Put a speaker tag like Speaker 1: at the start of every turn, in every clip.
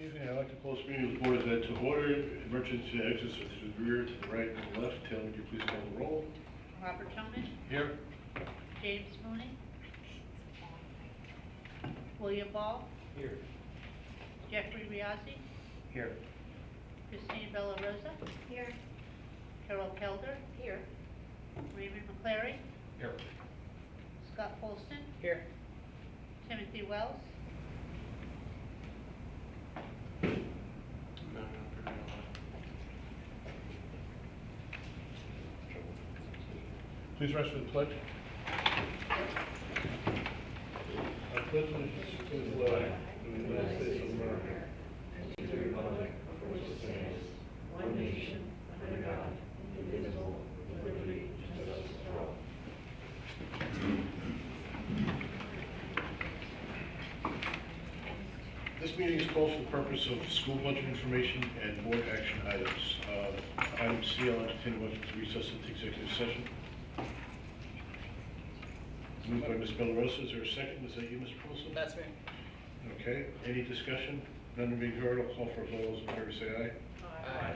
Speaker 1: Evening, I'd like to call this meeting of the Board of Ed to order. Emergency exits are to the rear, to the right, and the left. Taylor, would you please call the roll?
Speaker 2: Robert Tillman,
Speaker 1: Here.
Speaker 2: James Mooney, William Ball,
Speaker 1: Here.
Speaker 2: Jeffrey Riazzi,
Speaker 1: Here.
Speaker 2: Christina Bella Rosa,
Speaker 3: Here.
Speaker 2: Carol Kelder,
Speaker 3: Here.
Speaker 2: Raymond McClary,
Speaker 1: Here.
Speaker 2: Scott Folston,
Speaker 3: Here.
Speaker 2: Timothy Wells,
Speaker 1: Please rise for the pledge. I pledge allegiance to the flag of the United States of America and to the republic for which it stands, one nation, under God, indivisible, with liberty and justice for all. This meeting is called for the purpose of school budget information and board action items. Item C, I'll entertain a motion to recess into executive session. Moved by Ms. Bellarosa. Is there a second? Is that you, Mr. Wilson?
Speaker 3: That's me.
Speaker 1: Okay. Any discussion? None being heard. I'll call for a vote. All those in favor say aye.
Speaker 3: Aye.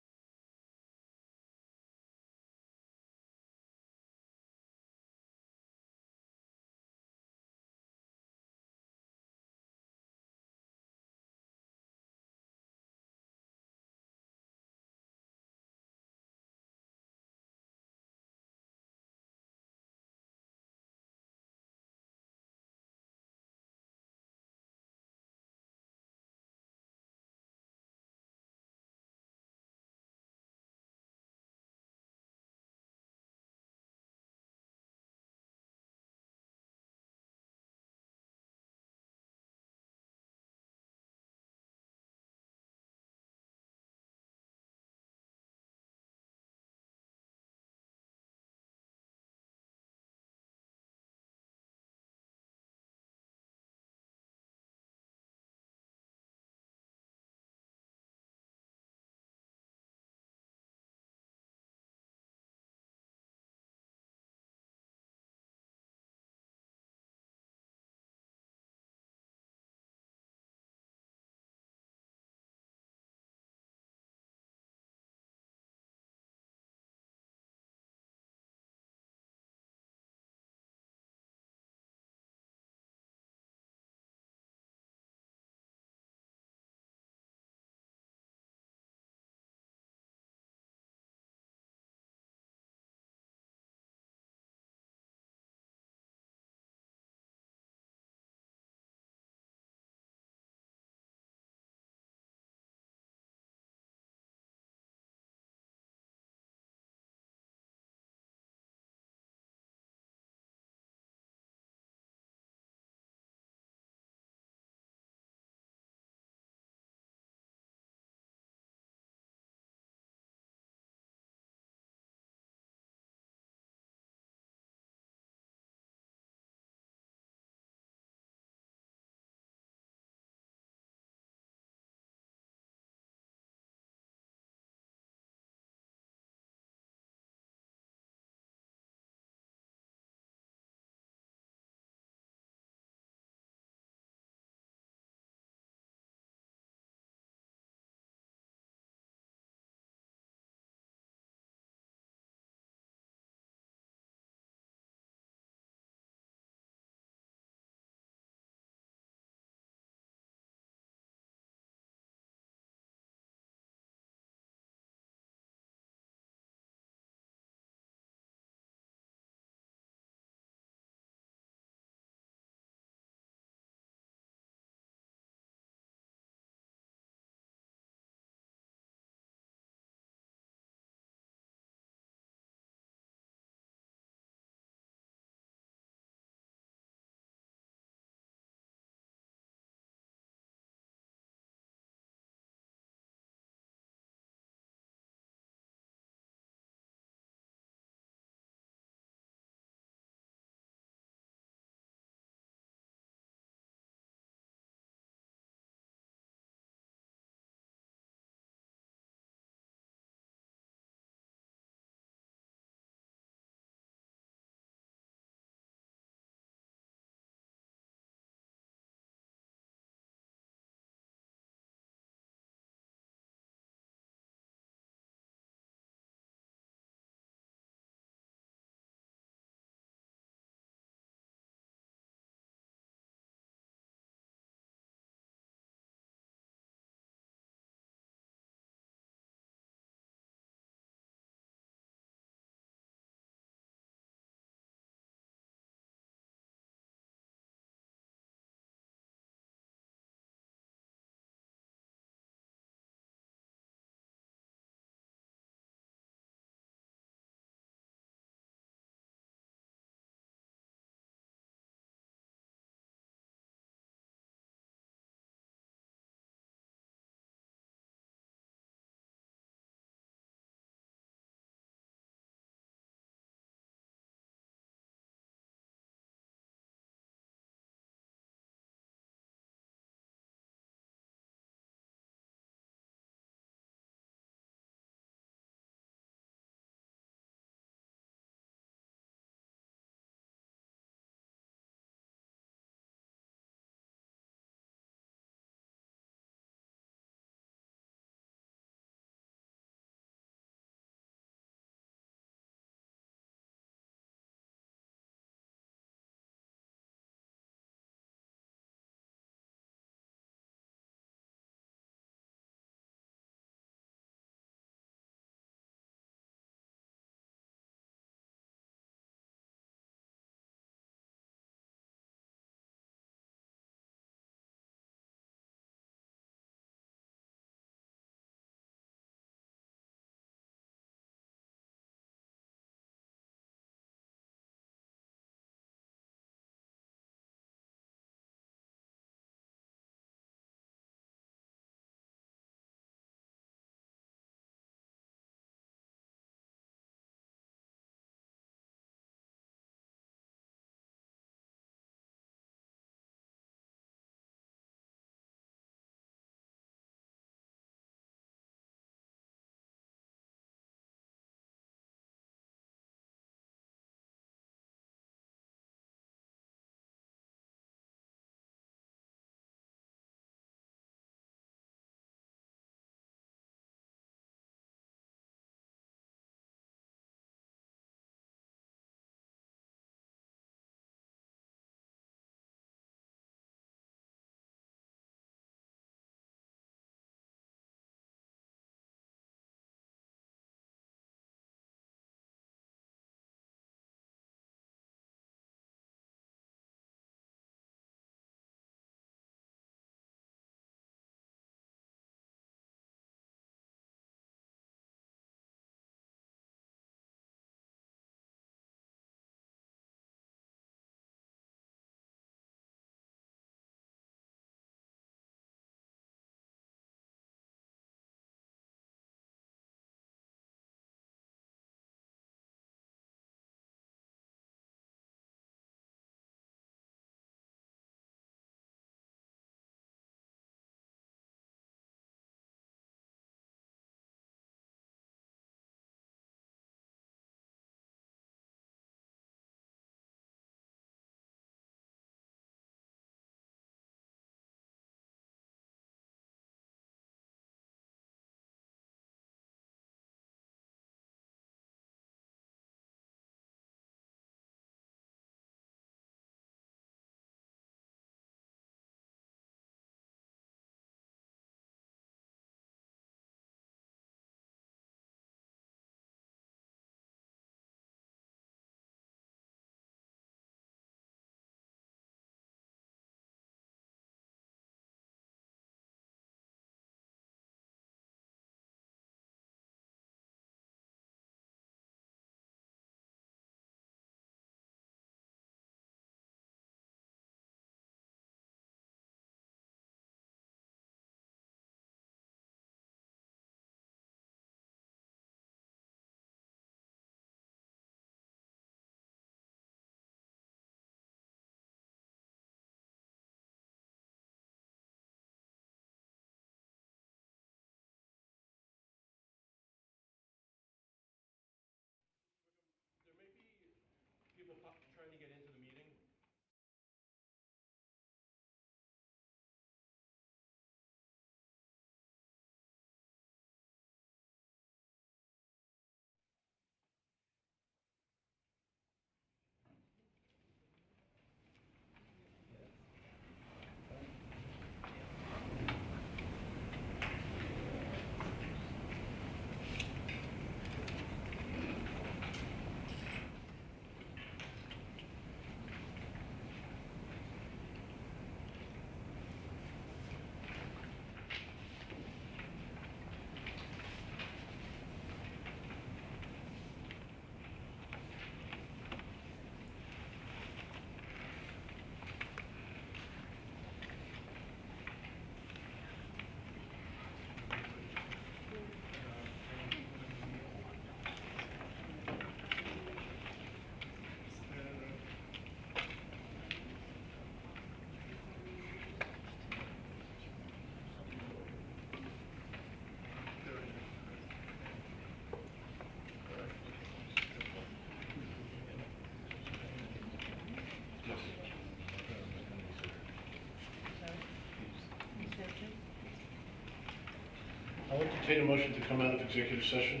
Speaker 1: Entertain a motion to come out of executive session.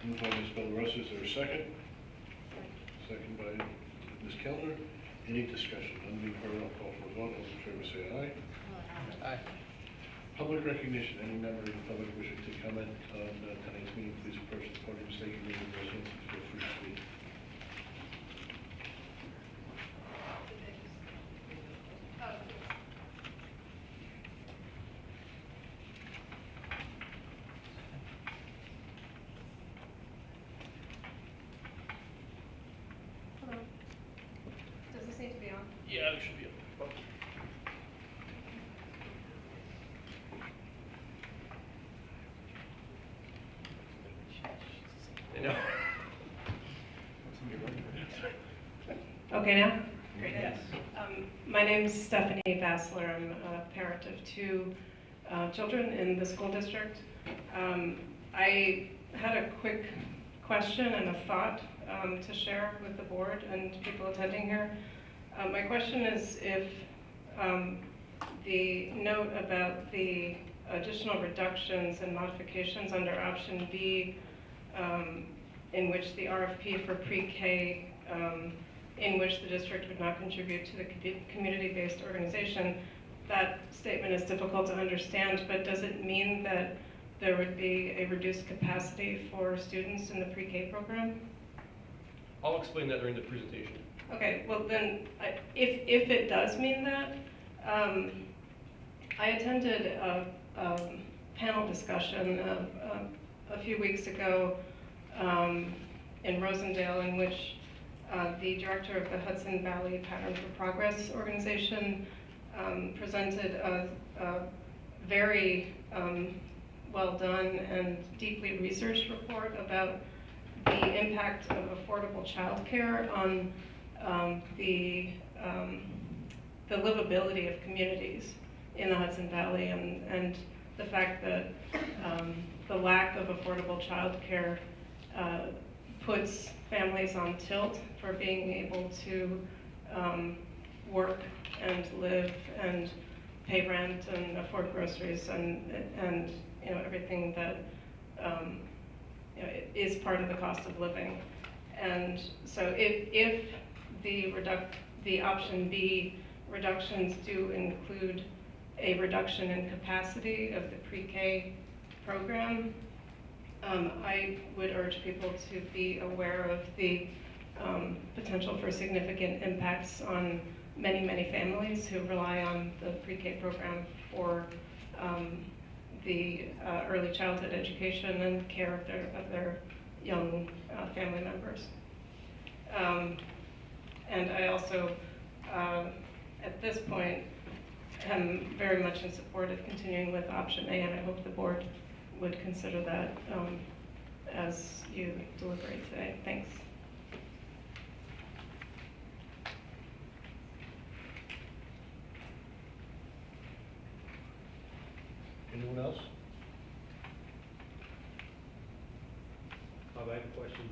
Speaker 1: Moved by Ms. Bellarosa, is there a second? Second by Ms. Kellner. Any discussion? None being heard, I'll call for a vote. All in favor say aye.
Speaker 3: Aye.
Speaker 1: Public recognition. Any member of the public wishing to comment on tonight's meeting, please approach the podium, state your name and residence, and feel free to speak.
Speaker 4: Hello. Does this need to be on?
Speaker 3: Yeah, it should be. I know.
Speaker 4: Okay now? Great.
Speaker 3: Yes.
Speaker 4: My name is Stephanie Bassler. I'm a parent of two children in the school district. I had a quick question and a thought to share with the board and people attending here. My question is if the note about the additional reductions and modifications under option B, in which the RFP for pre-K, in which the district would not contribute to the community-based organization, that statement is difficult to understand, but does it mean that there would be a reduced capacity for students in the pre-K program?
Speaker 3: I'll explain that during the presentation.
Speaker 4: Okay, well then, if it does mean that, I attended a panel discussion a few weeks ago in Rosendale, in which the director of the Hudson Valley Pattern for Progress organization presented a very well done and deeply researched report about the impact of affordable childcare on the livability of communities in the Hudson Valley, and the fact that the lack of affordable childcare puts families on tilt for being able to work and live and pay rent and afford groceries and you know, everything that you know, is part of the cost of living. And so if the option B reductions do include a reduction in capacity of the pre-K program, I would urge people to be aware of the potential for significant impacts on many, many families who rely on the pre-K program for the early childhood education and care of their young family members. And I also, at this point, am very much in support of continuing with option A, and I hope the board would consider that as you deliberate today. Thanks.
Speaker 1: Anyone else?
Speaker 5: I have a question,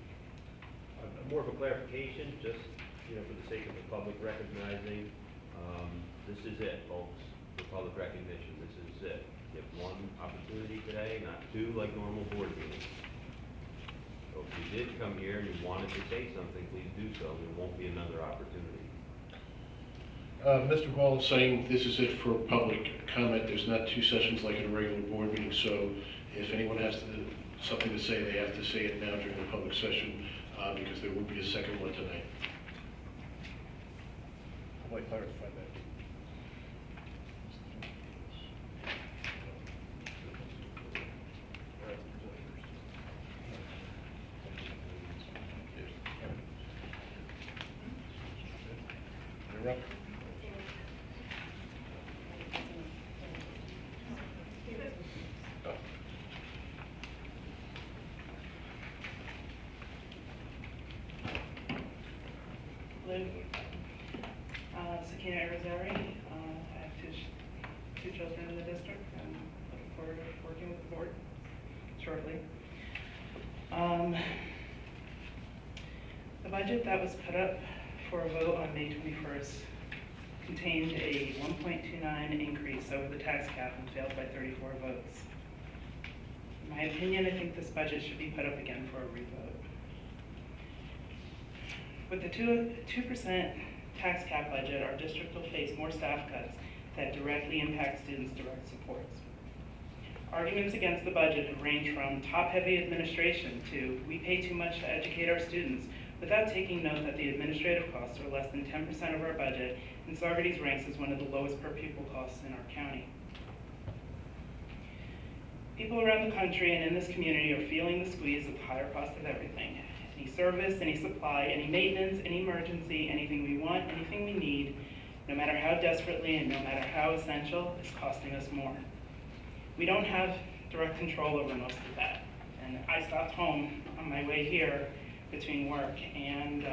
Speaker 5: more of a clarification, just, you know, for the sake of the public recognizing, this is it, folks, for public recognition, this is it. You have one opportunity today, not two like normal board meetings. So if you did come here and you wanted to say something, please do so, there won't be another opportunity.
Speaker 1: Mr. Hall is saying this is it for public comment. There's not two sessions like in a regular board meeting, so if anyone has something to say, they have to say it now during the public session, because there will be a second one tonight. I'd like to clarify that. You're up.
Speaker 6: Lynn, Sakina Arizari. I have two children in the district. I'm looking forward to working with the board shortly. The budget that was put up for a vote on May 21st contained a 1.29 increase over the tax cap and failed by 34 votes. In my opinion, I think this budget should be put up again for a revote. With the 2% tax cap budget, our district will face more staff cuts that directly impact students' direct supports. Arguments against the budget have ranged from top-heavy administration to we pay too much to educate our students, without taking note that the administrative costs are less than 10% of our budget, and Saugerties ranks as one of the lowest per pupil costs in our county. People around the country and in this community are feeling the squeeze of the higher cost of everything. Any service, any supply, any maintenance, any emergency, anything we want, anything we need, no matter how desperately and no matter how essential, is costing us more. We don't have direct control over most of that. And I stopped home on my way here between work and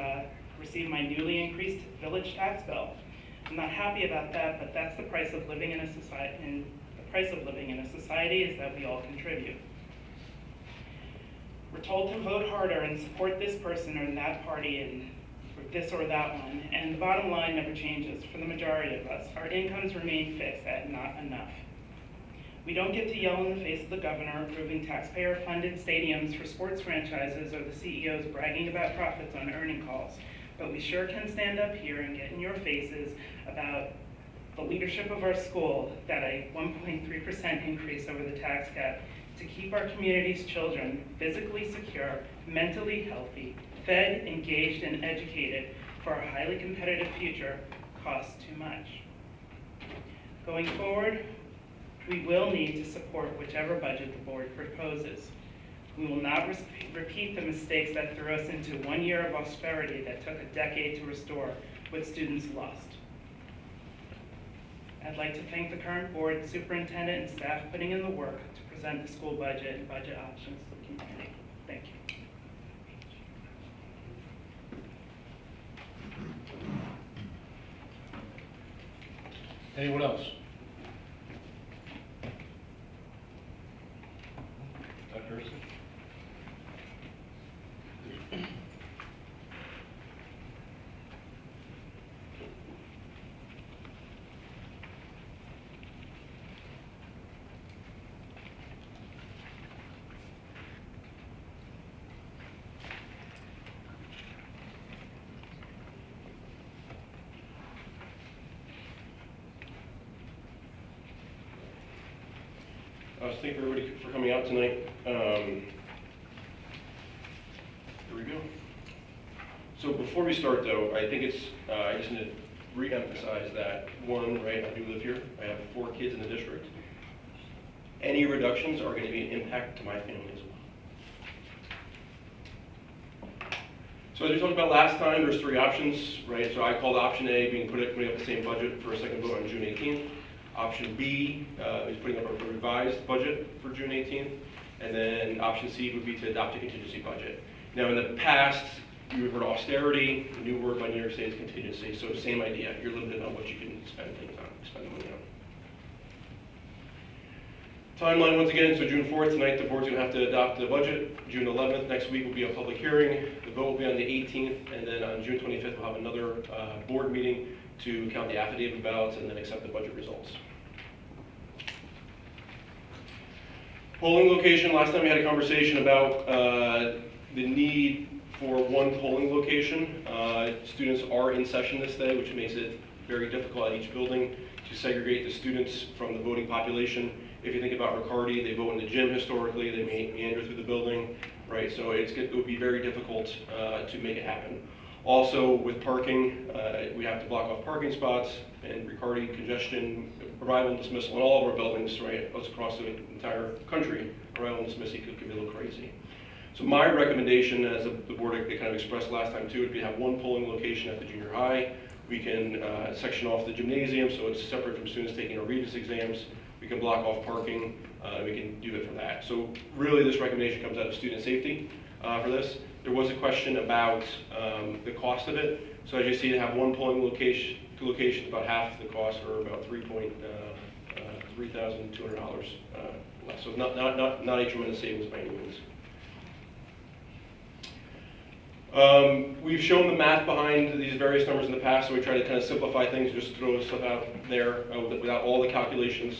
Speaker 6: received my newly increased village tax bill. I'm not happy about that, but that's the price of living in a society. And the price of living in a society is that we all contribute. We're told to vote harder and support this person or that party and or this or that one, and the bottom line never changes for the majority of us. Our incomes remain fixed at not enough. We don't get to yell in the face of the governor approving taxpayer-funded stadiums for sports franchises or the CEOs bragging about profits on earning calls, but we sure can stand up here and get in your faces about the leadership of our school that a 1.3% increase over the tax cap to keep our community's children physically secure, mentally healthy, fed, engaged, and educated for a highly competitive future costs too much. Going forward, we will need to support whichever budget the board proposes. We will not repeat the mistakes that threw us into 1 year of austerity that took a decade to restore what students lost. I'd like to thank the current board, superintendent, and staff putting in the work to present the school budget and budget options to the community. Thank you.
Speaker 3: Anyone else? Dr. Hurst? Thank you everybody for coming out tonight. Here we go. So before we start though, I think it's, I just need to re-emphasize that, one, right, I do live here. I have 4 kids in the district. Any reductions are going to be an impact to my family as well. So as we talked about last time, there's 3 options, right? So I called option A being putting up the same budget for a second vote on June 18th. Option B is putting up a revised budget for June 18th. And then option C would be to adopt a contingency budget. Now in the past, you heard austerity. The new word by New York State is contingency. So same idea. You're limited on what you can spend things on, spend money on. Timeline once again, so June 4th tonight, the board's going to have to adopt the budget. June 11th next week will be a public hearing. The vote will be on the 18th, and then on June 25th we'll have another board meeting to count the affidavit ballots and then accept the budget results. Polling location, last time we had a conversation about the need for one polling location. Students are in session this day, which makes it very difficult at each building to segregate the students from the voting population. If you think about Riccardi, they vote in the gym historically, they meander through the building, right? So it would be very difficult to make it happen. Also with parking, we have to block off parking spots, and Riccardi congestion, arrival and dismissal in all of our buildings, right, across the entire country, arrival and dismissal could be a little crazy. So my recommendation, as the board kind of expressed last time too, would be to have one polling location at the junior high. We can section off the gymnasium so it's separate from students taking our Regis exams. We can block off parking, and we can do it for that. So really this recommendation comes out of student safety for this. There was a question about the cost of it. So as you see, to have one polling location, two locations, about half the cost, or about $3,200 less. So not a tremendous savings by any means. We've shown the math behind these various numbers in the past, so we try to kind of simplify things, just throw stuff out there without all the calculations.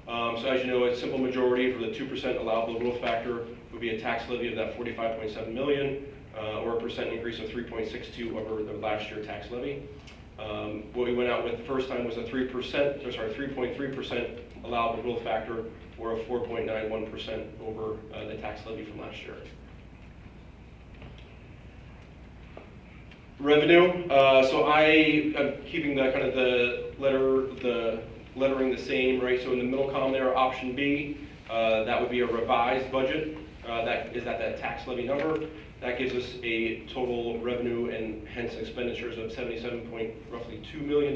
Speaker 3: So as you know, a simple majority for the 2% allowable growth factor would be a tax levy of that 45.7 million, or a percent increase of 3.62 over the last year tax levy. What we went out with the first time was a 3.3% allowable growth factor, or a 4.91% over the tax levy from last year. Revenue. So I am keeping the kind of the lettering the same, right? So in the middle column there, option B, that would be a revised budget. That is at that tax levy number. That gives us a total revenue and hence expenditures of roughly $2 million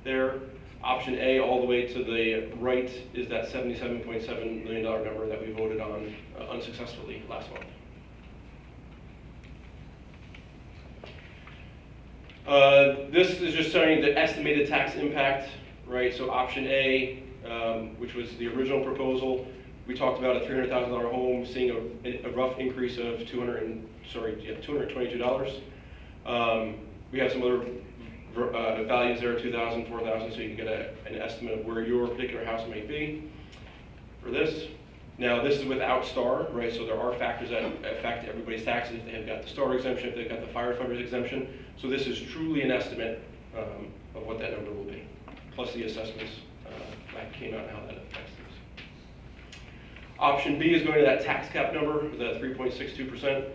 Speaker 3: there. Option A, all the way to the right, is that $77.7 million number that we voted on unsuccessfully last month. This is just showing the estimated tax impact, right? So option A, which was the original proposal, we talked about a $300,000 home seeing a rough increase of $222. We have some other values there, 2,000, 4,000, so you can get an estimate of where your particular house may be for this. Now, this is without STAR, right? So there are factors that affect everybody's taxes. If they have got the STAR exemption, if they've got the firefighters exemption. So this is truly an estimate of what that number will be, plus the assessments that came out and how that affects things. Option B is going to that tax cap number, the 3.62%.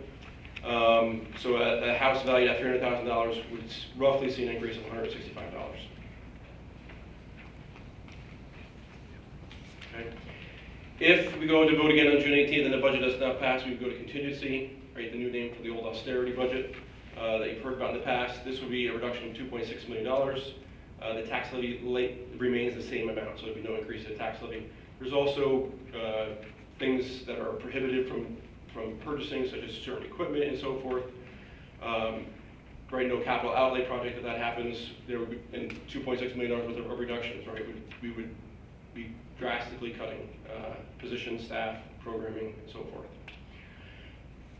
Speaker 3: So a house valued at $300,000 would roughly see an increase of $165. Okay. If we go to vote again on June 18th and the budget does not pass, we would go to contingency, right, the new name for the old austerity budget that you've heard about in the past. This would be a reduction of $2.6 million. The tax levy remains the same amount, so there would be no increase in the tax levy. There's also things that are prohibited from purchasing, such as certain equipment and so forth. Right, no capital outlay project if that happens. There would be $2.6 million worth of reductions, right? We would be drastically cutting positions, staff, programming, and so forth.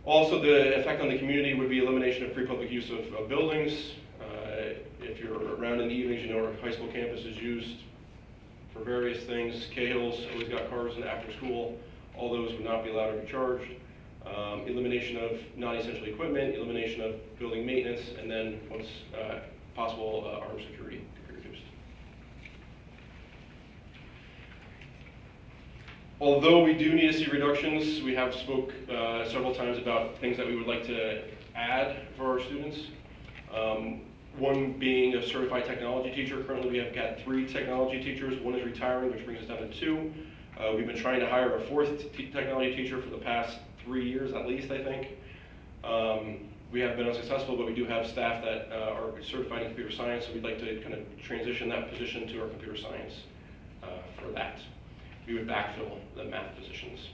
Speaker 3: Also, the effect on the community would be elimination of free public use of buildings. If you're around in the evenings, you know our high school campus is used for various things. Cahill's always got cars in after school. All those would not be allowed to be charged. Elimination of non-essential equipment, elimination of building maintenance, and then once possible, armed security could be reduced. Although we do need to see reductions, we have spoke several times about things that we would like to add for our students. One being a certified technology teacher. Currently we have got 3 technology teachers. One is retiring, which brings us down to 2. We've been trying to hire a 4th technology teacher for the past 3 years at least, I think. We have been unsuccessful, but we do have staff that are certified in computer science, so we'd like to kind of transition that position to our computer science for that. We would backfill the math positions.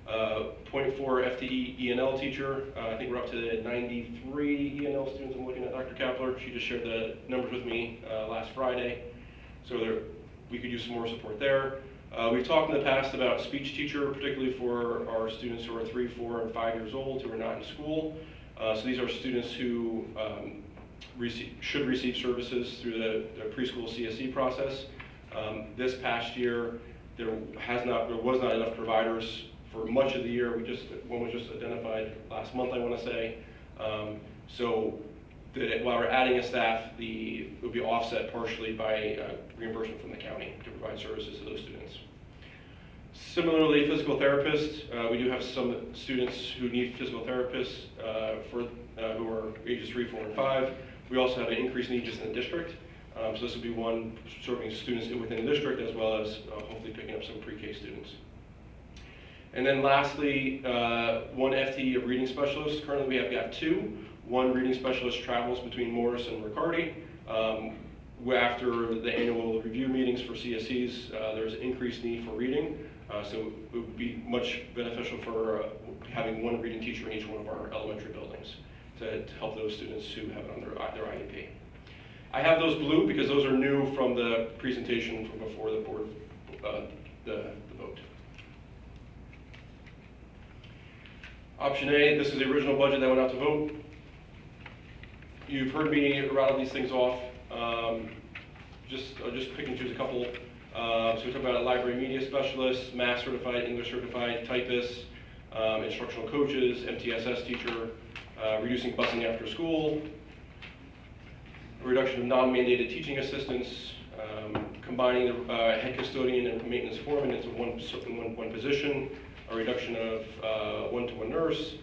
Speaker 3: 0.4 FTE ENL teacher. I think we're up to 93 ENL students. I'm looking at Dr. Kapler. She just shared the numbers with me last Friday. So we could use some more support there. We've talked in the past about speech teacher, particularly for our students who are 3, 4, and 5 years old who are not in school. So these are students who should receive services through the preschool CSE process. This past year, there was not enough providers for much of the year. One was just identified last month, I want to say. So while we're adding a staff, it would be offset partially by reimbursement from the county to provide services to those students. Similarly, physical therapists. We do have some students who need physical therapists who are ages 3, 4, and 5. We also have an increased need just in the district. So this would be one serving students within the district as well as hopefully picking up some pre-K students. And then lastly, 1 FTE of reading specialists. Currently we have got 2. One reading specialist travels between Morris and Riccardi. After the annual review meetings for CSEs, there's an increased need for reading. So it would be much beneficial for having 1 reading teacher in each one of our elementary buildings to help those students who have it on their IEP. I have those blue because those are new from the presentation from before the board, the vote. Option A, this is the original budget that went out to vote. You've heard me rattle these things off. I'll just pick and choose a couple. So we talk about a library media specialist, math certified, English certified, typists, instructional coaches, MTSS teacher, reducing busing after school, a reduction of non-mandated teaching assistants, combining the head custodian and maintenance foreman into one position, a reduction of one-to-one nurse,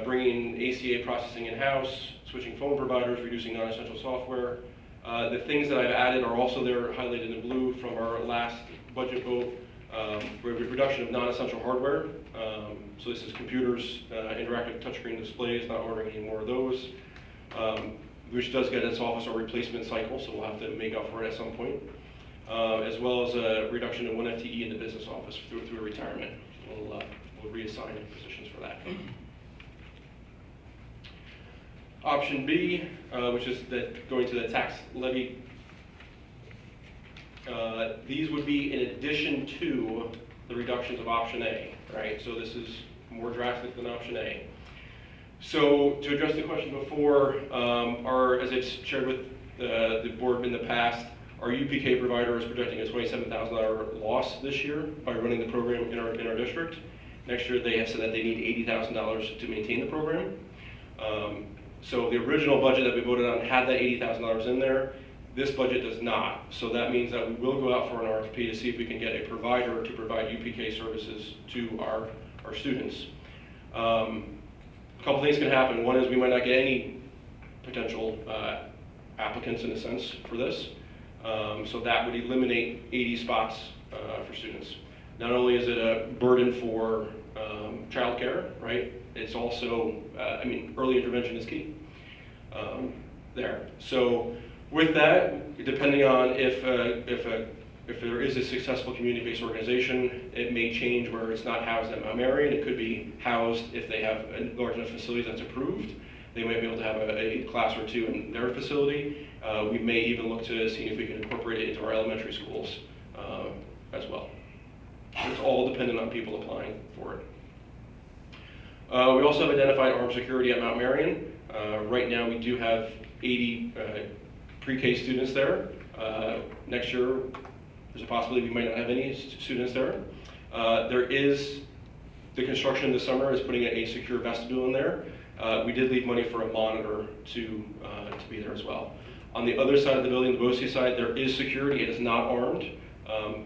Speaker 3: bringing ACA processing in-house, switching phone providers, reducing non-essential software. The things that I've added are also there highlighted in blue from our last budget vote. Reduction of non-essential hardware. So this is computers, interactive touchscreen displays, not ordering any more of those. Which does get its office or replacement cycle, so we'll have to make up for it at some point. As well as a reduction in 1 FTE in the business office through a retirement. We'll reassign positions for that. Option B, which is going to the tax levy. These would be in addition to the reductions of option A, right? So this is more drastic than option A. So to address the question before, as I've shared with the board in the past, our UPK provider is projecting a $27,000 loss this year by running the program in our district. Next year they have said that they need $80,000 to maintain the program. So the original budget that we voted on had that $80,000 in there. This budget does not. So that means that we will go out for an RFP to see if we can get a provider to provide UPK services to our students. A couple things can happen. One is we might not get any potential applicants in a sense for this. So that would eliminate 80 spots for students. Not only is it a burden for childcare, right? It's also, early intervention is key there. So with that, depending on if there is a successful community-based organization, it may change where it's not housed at Mount Marion. It could be housed if they have a large enough facility that's approved. They might be able to have a class or two in their facility. We may even look to see if we can incorporate it into our elementary schools as well. It's all dependent on people applying for it. We also have identified armed security at Mount Marion. Right now we do have 80 pre-K students there. Next year, there's a possibility we might not have any students there. The construction this summer is putting a secure vestibule in there. We did leave money for a monitor to be there as well. On the other side of the building, the BOCES side, there is security. It is not armed,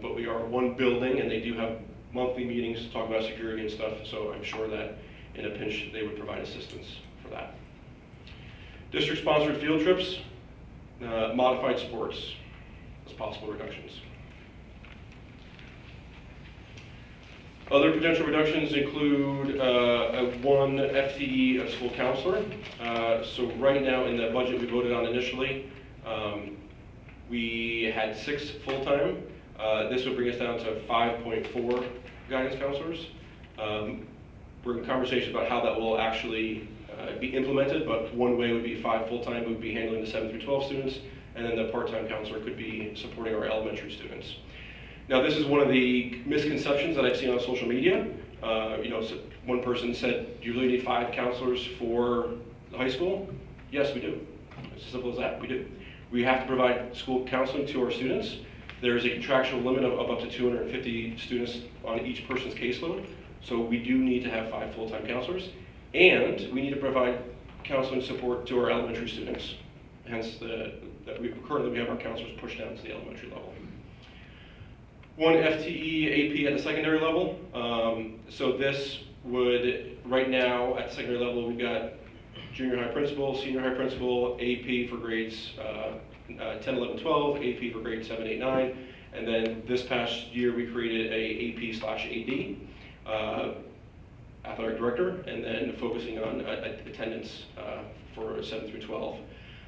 Speaker 3: but we are one building and they do have monthly meetings to talk about security and stuff, so I'm sure that in a pinch they would provide assistance for that. District-sponsored field trips, modified sports as possible reductions. Other potential reductions include one FTE of school counselor. So right now in the budget we voted on initially, we had 6 full-time. This would bring us down to 5.4 guidance counselors. We're in conversation about how that will actually be implemented, but one way would be 5 full-time, would be handling the 7 through 12 students, and then the part-time counselor could be supporting our elementary students. Now this is one of the misconceptions that I've seen on social media. So one person said, do you really need 5 counselors for the high school? Yes, we do. It's as simple as that, we do. We have to provide school counseling to our students. There is a contractual limit of up to 250 students on each person's caseload. So we do need to have 5 full-time counselors. And we need to provide counseling support to our elementary students. Hence, currently we have our counselors pushed down to the elementary level. 1 FTE AP at the secondary level. So this would, right now at the secondary level, we've got junior high principal, senior high principal, AP for grades 10, 11, 12, AP for grades 7, 8, 9. And then this past year we created a AP/AD, athletic director, and then focusing on attendance for 7 through 12.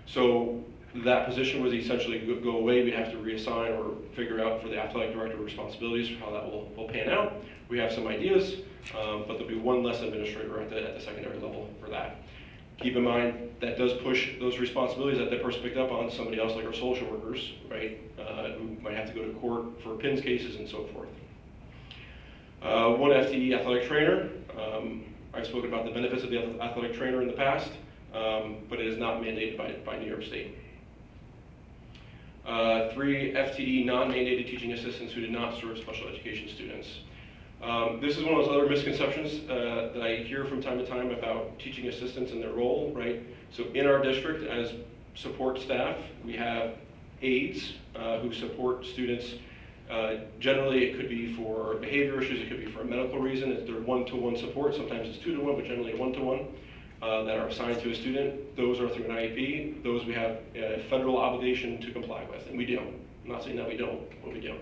Speaker 3: So that position would essentially go away. We'd have to reassign or figure out for the athletic director responsibilities for how that will pan out. We have some ideas, but there'll be 1 less administrator at the secondary level for that. Keep in mind, that does push those responsibilities that that person picked up on somebody else like our social workers, right, who might have to go to court for PINS cases and so forth. 1 FTE athletic trainer. I've spoken about the benefits of the athletic trainer in the past, but it is not mandated by New York State. 3 FTE non-mandated teaching assistants who did not serve special education students. This is one of those other misconceptions that I hear from time to time about teaching assistants and their role, right? So in our district, as support staff, we have aides who support students. Generally, it could be for behavior issues, it could be for a medical reason. If they're one-to-one support, sometimes it's 2-to-1, but generally one-to-one, that are assigned to a student. Those are through an IEP. Those we have a federal obligation to comply with, and we do. I'm not saying that we don't, but we do.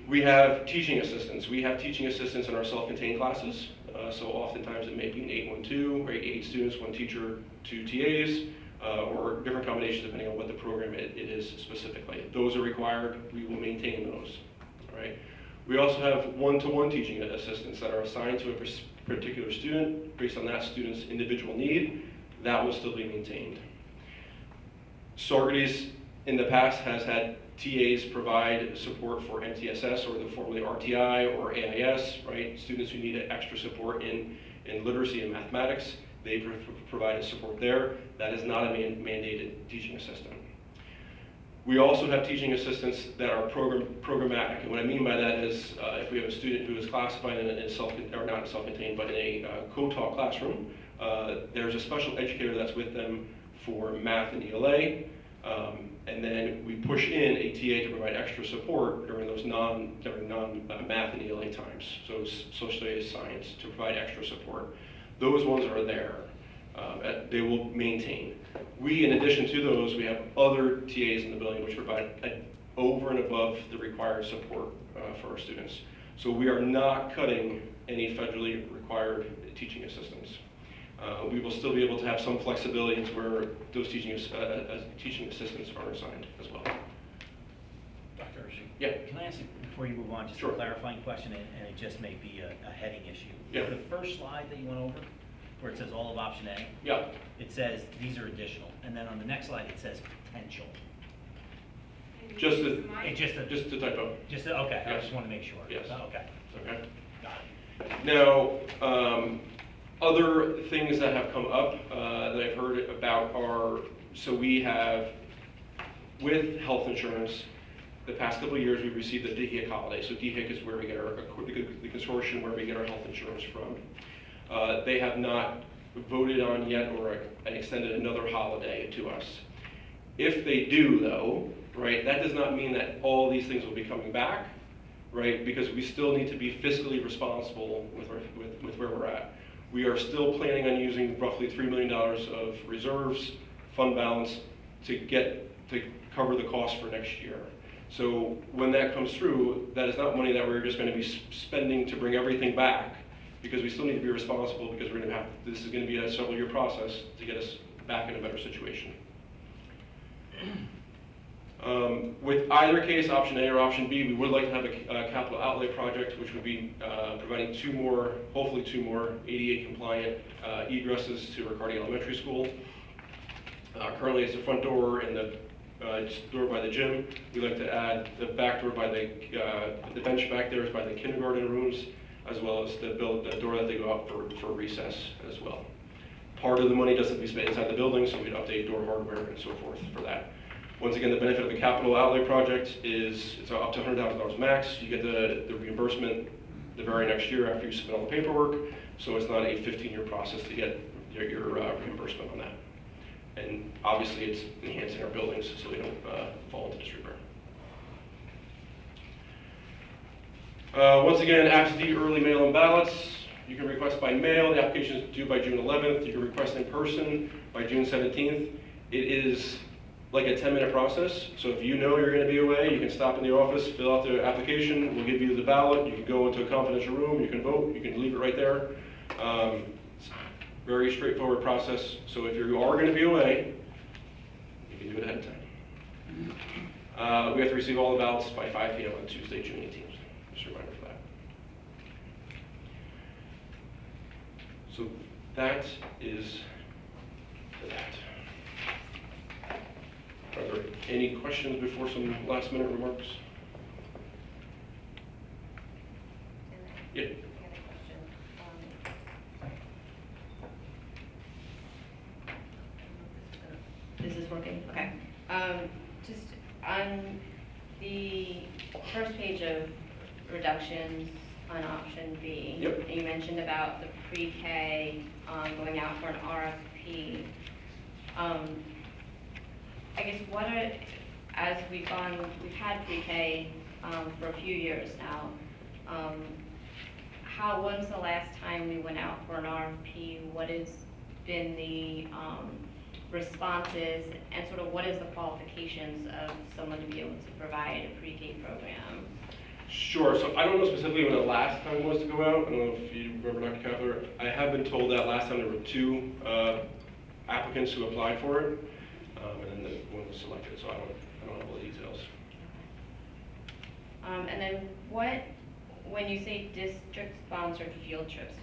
Speaker 3: We have teaching assistants. We have teaching assistants in our self-contained classes. So oftentimes it may be an 8-1-2, or 8 students, 1 teacher, 2 TAs, or different combinations depending on what the program it is specifically. Those are required. We will maintain those. All right. We also have one-to-one teaching assistants that are assigned to a particular student based on that student's individual need. That will still be maintained. Saugerties in the past has had TAs provide support for MTSS, or the formerly RTI or AIS, right? Students who need extra support in literacy and mathematics, they provide support there. That is not a mandated teaching assistant. We also have teaching assistants that are programmatic, and what I mean by that is if we have a student who is classified in a not self-contained, but in a co-taught classroom, there's a special educator that's with them for math and ELA. And then we push in a TA to provide extra support during those non-math and ELA times. So social studies, science, to provide extra support. Those ones are there. They will maintain. We, in addition to those, we have other TAs in the building which provide over and above the required support for our students. So we are not cutting any federally required teaching assistants. We will still be able to have some flexibility into where those teaching assistants are assigned as well.
Speaker 7: Dr. Hershey?
Speaker 3: Yeah.
Speaker 7: Can I ask you, before you move on, just
Speaker 3: Sure.
Speaker 7: a clarifying question, and it just may be a heading issue.
Speaker 3: Yeah.
Speaker 7: The first slide that you went over, where it says all of option A,
Speaker 3: Yeah.
Speaker 7: it says these are additional, and then on the next slide it says potential.
Speaker 3: Just the typo.
Speaker 7: Okay, I
Speaker 3: Yes.
Speaker 7: just want to make sure.
Speaker 3: Yes.
Speaker 7: Okay.
Speaker 3: Okay.
Speaker 7: Got it.
Speaker 3: Now, other things that have come up that I've heard about are, so we have, with health insurance, the past couple of years we've received the DHIC holiday. So DHIC is where we get the consortium where we get our health insurance from. They have not voted on yet or extended another holiday to us. If they do though, right, that does not mean that all these things will be coming back, right, because we still need to be fiscally responsible with where we're at. We are still planning on using roughly $3 million of reserves, fund balance, to cover the cost for next year. So when that comes through, that is not money that we're just going to be spending to bring everything back, because we still need to be responsible, because we're going to have, this is going to be a several-year process to get us back in a better situation. With either case, option A or option B, we would like to have a capital outlay project, which would be providing hopefully two more ADA compliant egresses to Riccardi Elementary School. Currently it's the front door and the door by the gym. We'd like to add the back door by the bench back there is by the kindergarten rooms, as well as the door that they go out for recess as well. Part of the money doesn't be spent inside the building, so we'd update door hardware and so forth for that. Once again, the benefit of the capital outlay project is it's up to $100,000 max. You get the reimbursement the very next year after you submit all the paperwork, so it's not a 15-year process to get your reimbursement on that. And obviously, it's enhancing our buildings so they don't fall into disrepair. Once again, absentee early mail-in ballots. You can request by mail. The application is due by June 11th. You can request in person by June 17th. It is like a 10-minute process. So if you know you're going to be away, you can stop in the office, fill out the application. We'll give you the ballot. You can go into a confidential room. You can vote. You can leave it right there. It's a very straightforward process. So if you are going to be away, you can do it ahead of time. We have to receive all the ballots by 5 p.m. on Tuesday, June 18th. Just a reminder for that. So that is that. Are there any questions before some last minute remarks? Yeah.
Speaker 8: I had a question. This is working? Okay. Just on the first page of reductions on option B.
Speaker 3: Yep.
Speaker 8: You mentioned about the pre-K, going out for an RFP. I guess what are, as we've had pre-K, for a few years now, when's the last time we went out for an RFP? What has been the, responses, and sort of what is the qualifications of someone to be able to provide a pre-K program?
Speaker 3: Sure, so I don't know specifically when the last time was to go out. I don't know if you remember, Dr. Kapler. I have been told that last time there were 2 applicants who applied for it, and then the one was selected, so I don't have all the details.
Speaker 8: And then when you say district-sponsored field trips,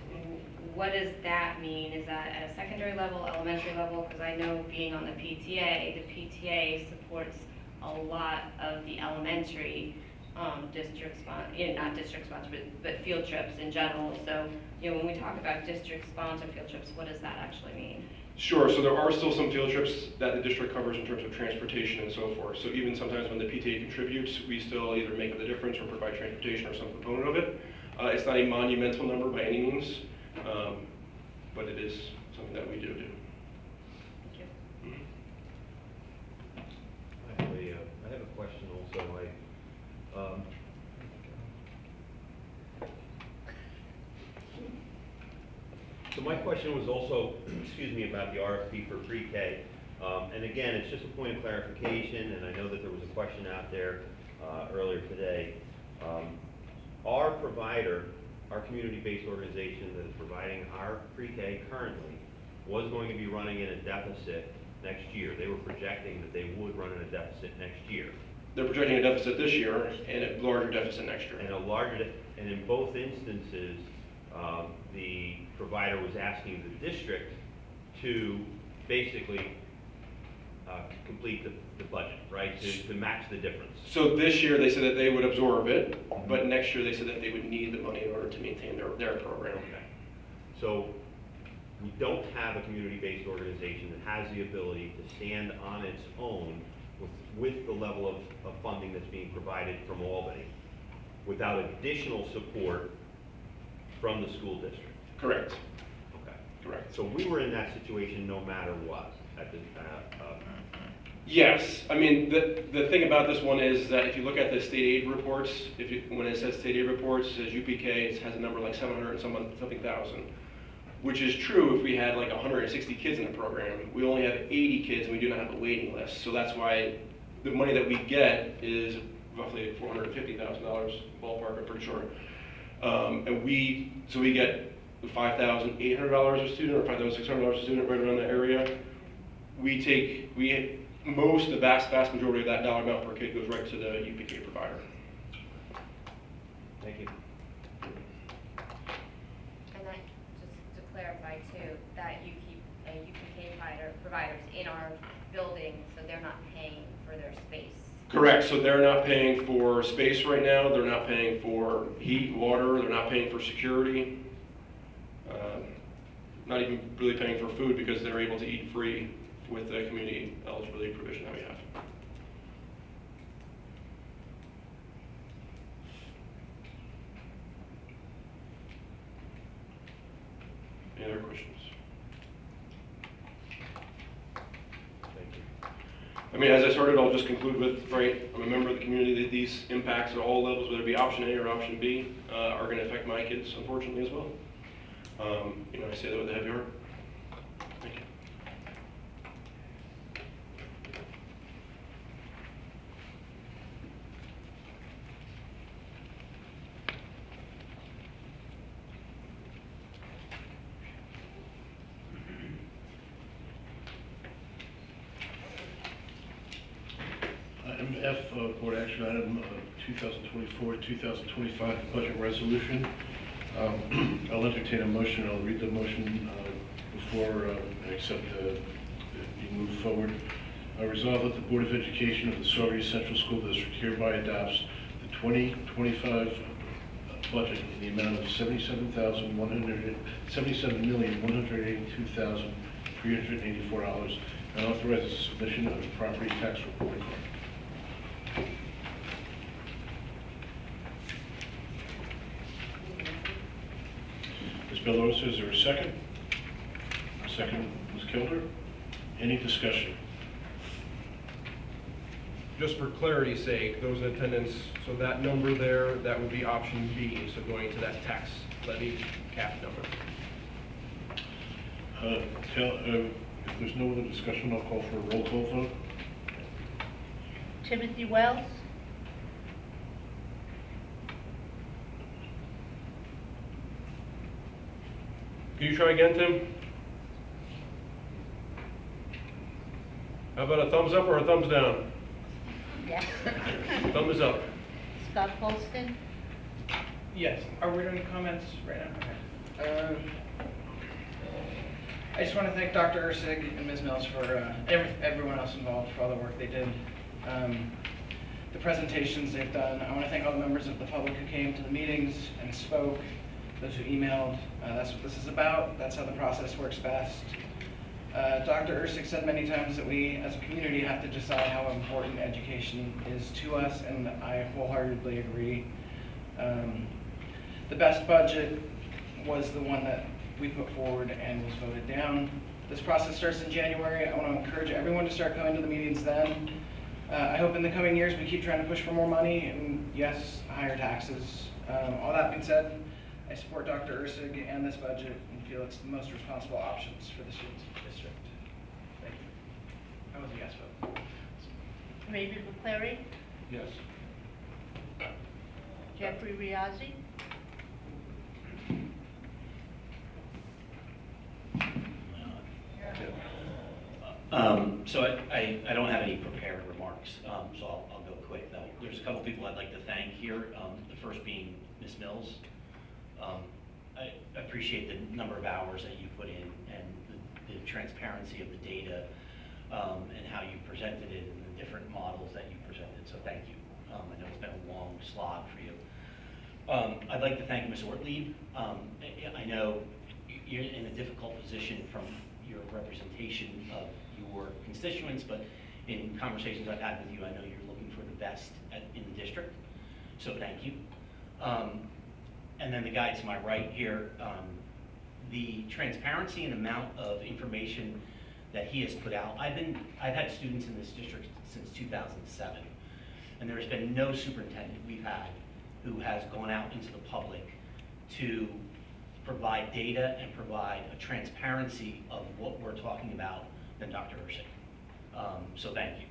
Speaker 8: what does that mean? Is that at a secondary level, elementary level? Because I know being on the PTA supports a lot of the elementary not district-sponsored, but field trips in general. So, when we talk about district-sponsored field trips, what does that actually mean?
Speaker 3: Sure, so there are still some field trips that the district covers in terms of transportation and so forth. So even sometimes when the PTA contributes, we still either make up the difference or provide transportation or some component of it. It's not a monumental number by any means, but it is something that we do.
Speaker 8: Thank you.
Speaker 5: I have a question also. So my question was also, about the RFP for pre-K. And again, it's just a point of clarification, and I know that there was a question out there earlier today. Our provider, our community-based organization that is providing our pre-K currently, was going to be running in a deficit next year. They were projecting that they would run in a deficit next year.
Speaker 3: They're projecting a deficit this year and a larger deficit next year.
Speaker 5: And in both instances, the provider was asking the district to basically complete the budget, right? To match the difference.
Speaker 3: So this year they said that they would absorb it, but next year they said that they would need the money in order to maintain their program.
Speaker 5: Okay. So we don't have a community-based organization that has the ability to stand on its own with the level of funding that's being provided from Albany without additional support from the school district.
Speaker 3: Correct.
Speaker 5: Okay.
Speaker 3: Correct.
Speaker 5: So we were in that situation no matter what at the,
Speaker 3: Yes, I mean, the thing about this one is that if you look at the state aid reports, when it says state aid reports, it says UPK, it has a number like 700 and something thousand, which is true if we had like 160 kids in the program. We only have 80 kids and we do not have a waiting list. So that's why the money that we get is roughly $450,000 ballpark, I'm pretty sure. And we get $5,800 a student or $5,600 a student, right around that area. The vast majority of that dollar amount per kid goes right to the UPK provider.
Speaker 5: thank you.
Speaker 8: And that, just to clarify too, that you keep UPK providers in our building, so they're not paying for their space.
Speaker 3: Correct, so they're not paying for space right now, they're not paying for heat, water, they're not paying for security. Not even really paying for food because they're able to eat free with the community eligibility provision that we have. Any other questions?
Speaker 5: Thank you.
Speaker 3: I mean, as I started, I'll just conclude with, right, I'm a member of the community that these impacts at all levels, whether it be option A or option B, are going to affect my kids, unfortunately, as well. I say that with a heavy heart. Thank you.
Speaker 1: Item F, Board Action Item 2024-2025 Budget Resolution. I'll entertain a motion. I'll read the motion before I accept you move forward. Resolve that the Board of Education of the Saugerties Central School District hereby adopts the 2025 budget in the amount of $77,182,384 and authorizes the submission of the property tax report.
Speaker 9: Bellows, is there a second? A second, Ms. Kilder. Any discussion?
Speaker 10: Just for clarity's sake, those in attendance, so that number there, that would be option B, so going to that tax levy cap number.
Speaker 9: If there's no other discussion, I'll call for a roll call vote.
Speaker 2: Timothy Wells,
Speaker 10: Can you try again, Tim? How about a thumbs up or a thumbs down?
Speaker 2: yes.
Speaker 10: Thumb is up.
Speaker 2: Scott Polston,
Speaker 11: Yes, are we doing comments right now? Okay. I just want to thank Dr. Ursig and Ms. Mills for, everyone else involved for all the work they did. The presentations they've done. I want to thank all the members of the public who came to the meetings and spoke, those who emailed. That's what this is about. That's how the process works best. Dr. Ursig said many times that we, as a community, have to decide how important education is to us, and I wholeheartedly agree. The best budget was the one that we put forward and was voted down. This process starts in January. I want to encourage everyone to start coming to the meetings then. I hope in the coming years we keep trying to push for more money and, yes, higher taxes. All that being said, I support Dr. Ursig and this budget and feel it's the most responsible options for the students of the district. Thank you. That was a yes vote.
Speaker 2: Raymond McCleary,
Speaker 9: Yes.
Speaker 2: Jeffrey Riazzi,
Speaker 7: So I don't have any prepared remarks, so I'll go quick though. There's a couple people I'd like to thank here, the first being Ms. Mills. I appreciate the number of hours that you put in and the transparency of the data and how you presented it and the different models that you presented, so thank you. I know it's been a long slog for you. I'd like to thank Ms. Ortlieb. I know you're in a difficult position from your representation of your constituents, but in conversations I've had with you, I know you're looking for the best in the district, so thank you. And then the guy to my right here, the transparency and amount of information that he has put out. I've had students in this district since 2007, and there's been no superintendent we've had who has gone out into the public to provide data and provide a transparency of what we're talking about than Dr. Ursig. So thank you.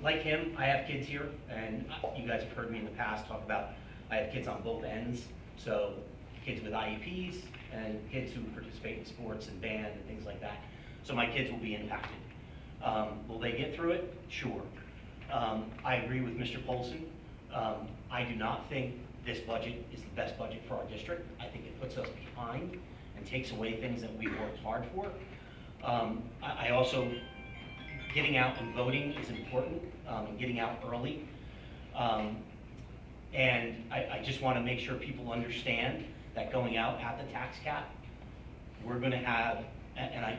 Speaker 7: Like him, I have kids here, and you guys have heard me in the past talk about I have kids on both ends, so kids with IEPs and kids who participate in sports and band and things like that. So my kids will be impacted. Will they get through it? Sure. I agree with Mr. Polson. I do not think this budget is the best budget for our district. I think it puts us behind and takes away things that we've worked hard for. I also, getting out and voting is important, and getting out early. And I just want to make sure people understand that going out at the tax cap, we're going to have, and I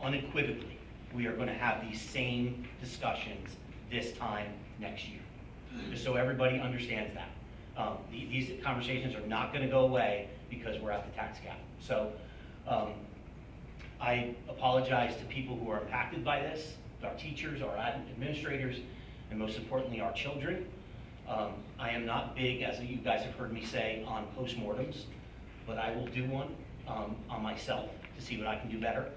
Speaker 7: unequivocally, we are going to have these same discussions this time next year. Just so everybody understands that. These conversations are not going to go away because we're at the tax cap. So I apologize to people who are impacted by this, our teachers, our administrators, and most importantly, our children. I am not big, as you guys have heard me say, on postmortems, but I will do one on myself to see what I can do better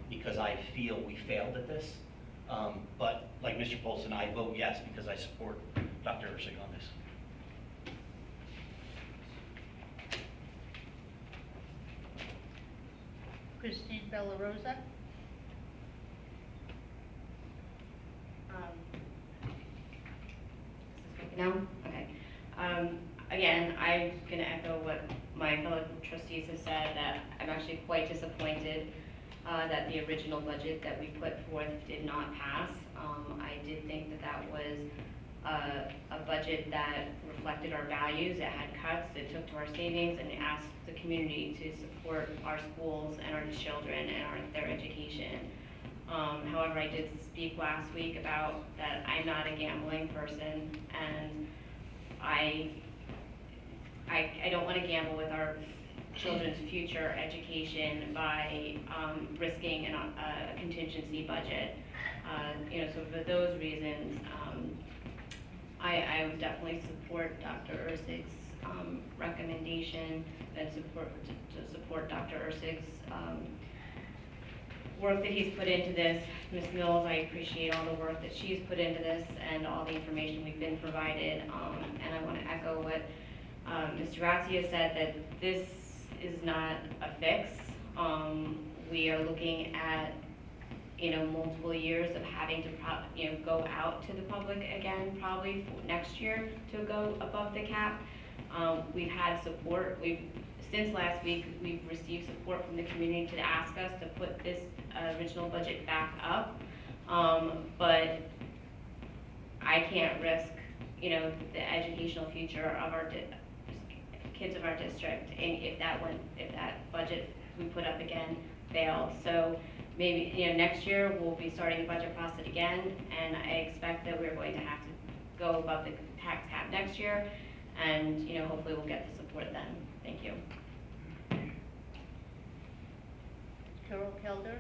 Speaker 7: because I feel we failed at this. But like Mr. Polson, I vote yes because I support Dr. Ursig on this.
Speaker 2: Christine Bella Rosa,
Speaker 8: No? Okay. Again, I'm going to echo what my fellow trustees have said, that I'm actually quite disappointed that the original budget that we put forth did not pass. I did think that that was a budget that reflected our values. It had cuts, it took to our savings, and it asked the community to support our schools and our children and their education. However, I did speak last week about that I'm not a gambling person, and I don't want to gamble with our children's future education by risking a contingency budget. So for those reasons, I would definitely support Dr. Ersig's recommendation and to support Dr. Ersig's work that he's put into this. Ms. Mills, I appreciate all the work that she's put into this and all the information we've been provided. And I want to echo what Mr. Razzi has said, that this is not a fix. We are looking at multiple years of having to go out to the public again, probably for next year to go above the cap. We've had support. Since last week, we've received support from the community to ask us to put this original budget back up. But I can't risk, the educational future of our kids of our district, and if that budget we put up again fails. So maybe, next year we'll be starting the budget process again, and I expect that we're going to have to go above the tax cap next year, and, hopefully we'll get the support then. Thank you.
Speaker 2: Carol Kelder.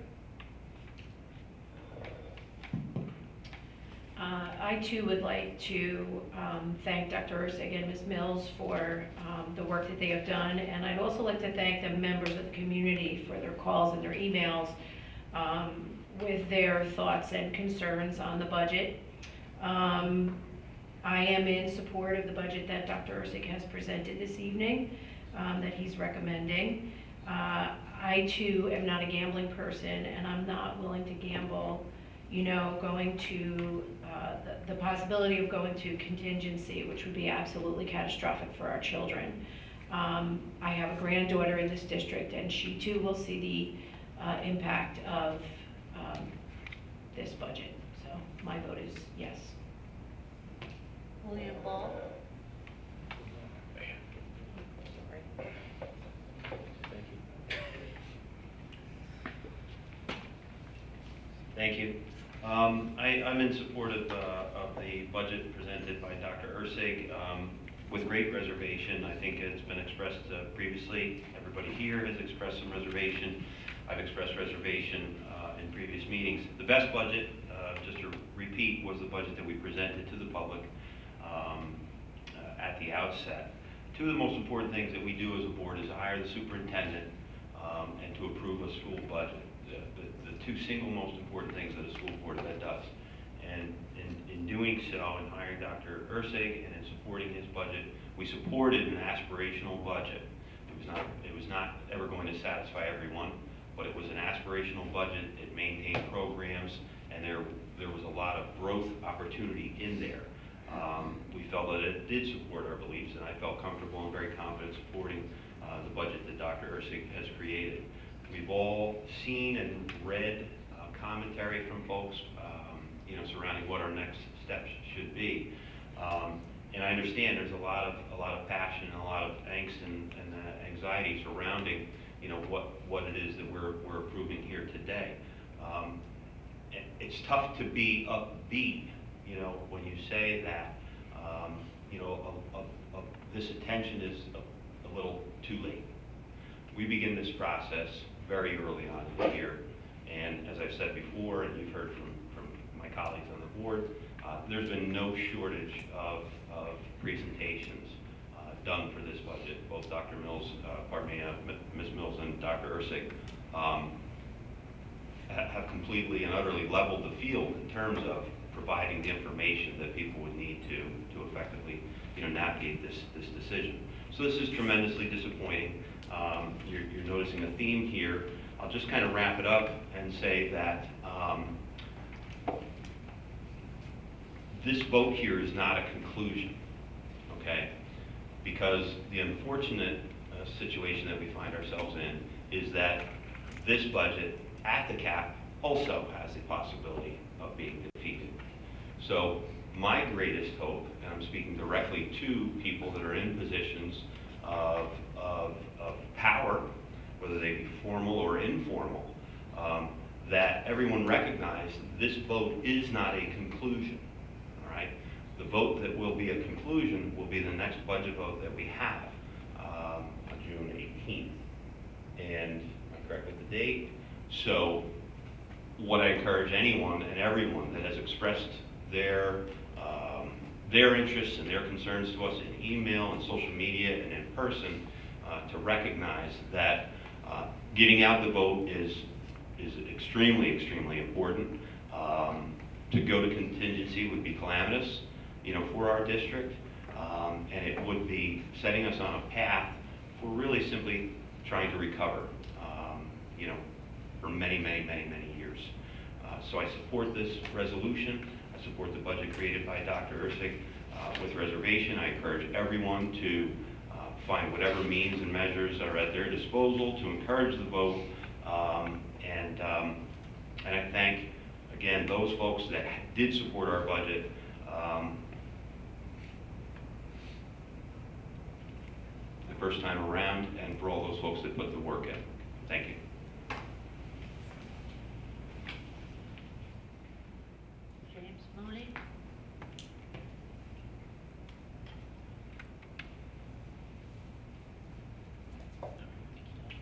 Speaker 12: I too would like to thank Dr. Ersig and Ms. Mills for the work that they have done, and I'd also like to thank the members of the community for their calls and their emails with their thoughts and concerns on the budget. I am in support of the budget that Dr. Ersig has presented this evening, that he's recommending. I too am not a gambling person, and I'm not willing to gamble, going to the possibility of going to contingency, which would be absolutely catastrophic for our children. I have a granddaughter in this district, and she too will see the impact of this budget. So my vote is yes.
Speaker 2: William Ball.
Speaker 7: Thank you. I'm in support of the budget presented by Dr. Ersig with great reservation. I think it's been expressed previously. Everybody here has expressed some reservation. I've expressed reservation in previous meetings. The best budget, just to repeat, was the budget that we presented to the public at the outset. Two of the most important things that we do as a board is to hire the superintendent and to approve a school budget. The two single most important things that a school board does. And in doing so, in hiring Dr. Ersig and in supporting his budget, we supported an aspirational budget. It was not ever going to satisfy everyone, but it was an aspirational budget. It maintained programs, and there was a lot of growth opportunity in there. We felt that it did support our beliefs, and I felt comfortable and very confident supporting the budget that Dr. Ersig has created. We've all seen and read commentary from folks, surrounding what our next steps should be. And I understand there's a lot of passion and a lot of angst and anxiety surrounding, what it is that we're approving here today. It's tough to be upbeat, when you say that, this attention is a little too late. We begin this process very early on in the year, and as I've said before, and you've heard from my colleagues on the board, there's been no shortage of presentations done for this budget. Both Dr. Mills, Ms. Mills and Dr. Ersig have completely and utterly leveled the field in terms of providing the information that people would need to effectively, navigate this decision. So this is tremendously disappointing. You're noticing a theme here. I'll just kind of wrap it up and say that this vote here is not a conclusion, okay? Because the unfortunate situation that we find ourselves in is that this budget at the cap also has the possibility of being defeated. So my greatest hope, and I'm speaking directly to people that are in positions of power, whether they be formal or informal, that everyone recognize this vote is not a conclusion, all right? The vote that will be a conclusion will be the next budget vote that we have on June 18th.
Speaker 5: and I'm correct with the date. So what I encourage anyone and everyone that has expressed their interests and their concerns to us in email and social media and in person, to recognize that getting out the vote is extremely, extremely important. To go to contingency would be calamitous, for our district, and it would be setting us on a path for really simply trying to recover, for many, many, many, many years. So I support this resolution. I support the budget created by Dr. Ursig with reservation. I encourage everyone to find whatever means and measures are at their disposal to encourage the vote. And I thank, again, those folks that did support our budget. The first time around, and for all those folks that put the work in. Thank you.
Speaker 2: James Mooney?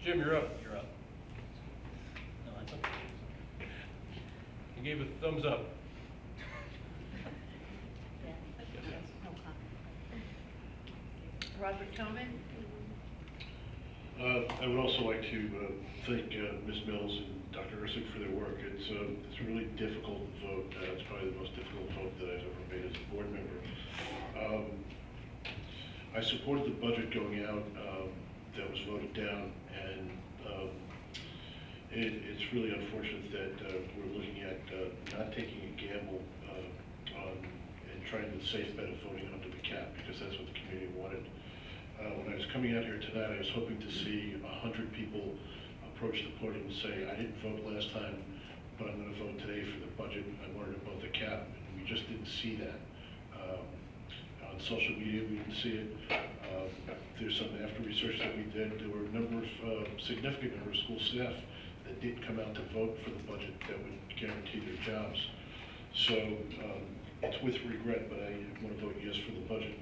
Speaker 10: Jim, you're up.
Speaker 7: You're up. No, that's okay.
Speaker 10: You gave a thumbs up.
Speaker 2: Yeah. No comment. Robert Tillman?
Speaker 9: I would also like to thank Ms. Mills and Dr. Ursig for their work. It's a really difficult vote. It's probably the most difficult vote that I've ever made as a board member. I supported the budget going out that was voted down, and it's really unfortunate that we're looking at not taking a gamble and trying the safe bet of voting under the cap, because that's what the community wanted. When I was coming out here tonight, I was hoping to see 100 people approach the podium and say, I didn't vote last time, but I'm going to vote today for the budget. I wanted to vote the cap, and we just didn't see that. On social media, we didn't see it. There's some after research that we did. There were a significant number of school staff that did come out to vote for the budget that would guarantee their jobs. So it's with regret, but I want to vote yes for the budget,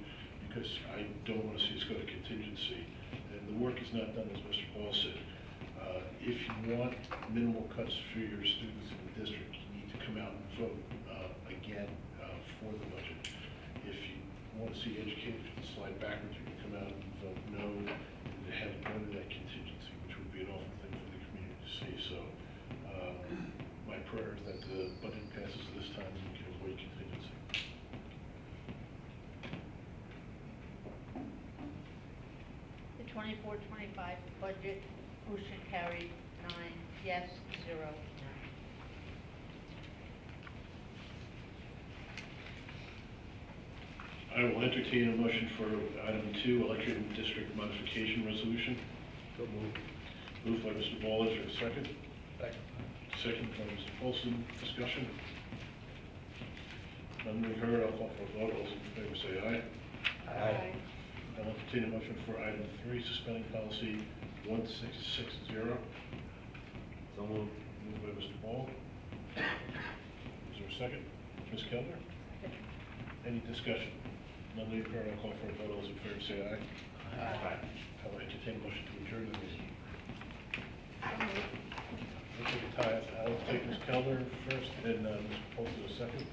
Speaker 9: because I don't want to see us go to contingency. And the work is not done, as Mr. Ball said. If you want minimal cuts for your students in the district, you need to come out and vote again for the budget. If you want to see education slide backwards, you can come out and vote no and have it go to that contingency, which would be an awful thing for the community to see. So my prayer is that the budget passes this time and we can avoid contingency.
Speaker 2: The 24-25 budget, motion carried 9 yes, 0 no.
Speaker 9: I will entertain a motion for item 2, election district modification resolution.
Speaker 5: So moved.
Speaker 9: Moved by Mr. Ball, is there a second?
Speaker 10: Second.
Speaker 9: Second by Mr. Folsom. Discussion? None being heard, I'll call for a vote. All those in favor say aye.
Speaker 2: Aye.
Speaker 9: I'll entertain a motion for item 3, suspending policy 1660.
Speaker 5: So moved.
Speaker 9: Moved by Mr. Ball. Is there a second? Ms. Kellner? Any discussion? None being heard, I'll call for a vote. All those in favor say aye.
Speaker 5: Aye.
Speaker 9: I'll entertain a motion to adjourn the meeting.
Speaker 2: So moved.
Speaker 9: We'll take a tie. I'll take Ms. Kellner first, and Mr. Folsom a second.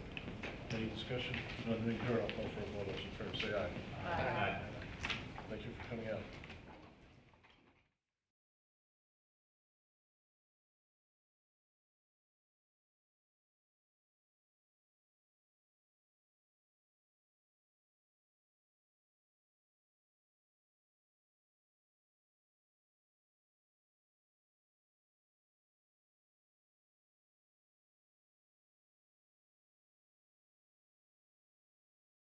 Speaker 9: Any discussion? None being heard, I'll call for a vote. All those in favor say aye.
Speaker 2: Aye.
Speaker 9: Thank you for coming out.